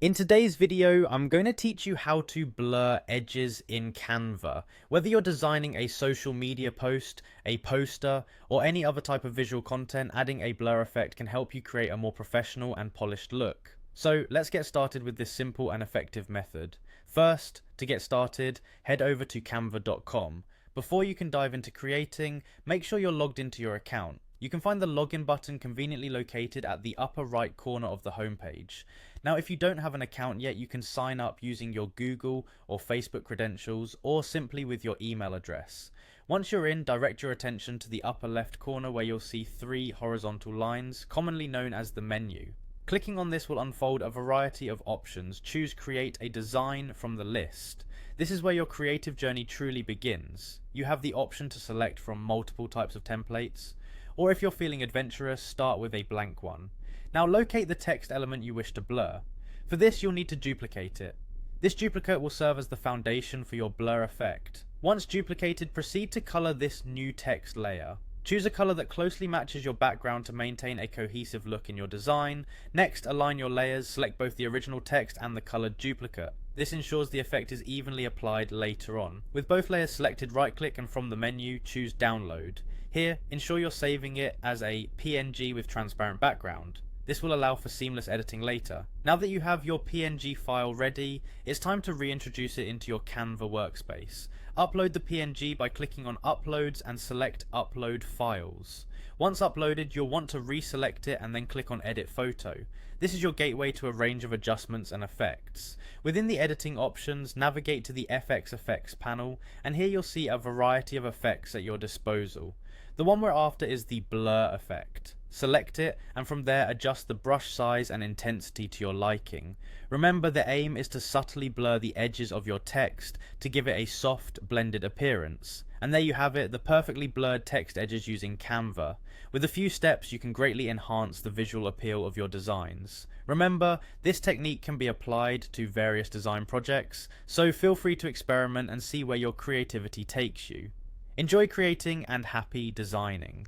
In today's video, I'm going to teach you how to blur edges in Canva. Whether you're designing a social media post, a poster, or any other type of visual content, adding a blur effect can help you create a more professional and polished look. So let's get started with this simple and effective method. First, to get started, head over to canva.com. Before you can dive into creating, make sure you're logged into your account. You can find the login button conveniently located at the upper right corner of the homepage. Now, if you don't have an account yet, you can sign up using your Google or Facebook credentials or simply with your email address. Once you're in, direct your attention to the upper left corner where you'll see three horizontal lines, commonly known as the menu. Clicking on this will unfold a variety of options. Choose Create a Design from the list. This is where your creative journey truly begins. You have the option to select from multiple types of templates, or if you're feeling adventurous, start with a blank one. Now locate the text element you wish to blur. For this, you'll need to duplicate it. This duplicate will serve as the foundation for your blur effect. Once duplicated, proceed to color this new text layer. Choose a color that closely matches your background to maintain a cohesive look in your design. Next, align your layers, select both the original text and the colored duplicate. This ensures the effect is evenly applied later on. With both layers selected, right-click and from the menu, choose Download. Here, ensure you're saving it as a PNG with transparent background. This will allow for seamless editing later. Now that you have your PNG file ready, it's time to reintroduce it into your Canva workspace. Upload the PNG by clicking on Uploads and select Upload Files. Once uploaded, you'll want to reselect it and then click on Edit Photo. This is your gateway to a range of adjustments and effects. Within the editing options, navigate to the FX Effects panel, and here you'll see a variety of effects at your disposal. The one we're after is the blur effect. Select it, and from there adjust the brush size and intensity to your liking. Remember, the aim is to subtly blur the edges of your text to give it a soft, blended appearance. And there you have it, the perfectly blurred text edges using Canva. With a few steps, you can greatly enhance the visual appeal of your designs. Remember, this technique can be applied to various design projects, so feel free to experiment and see where your creativity takes you. Enjoy creating and happy designing.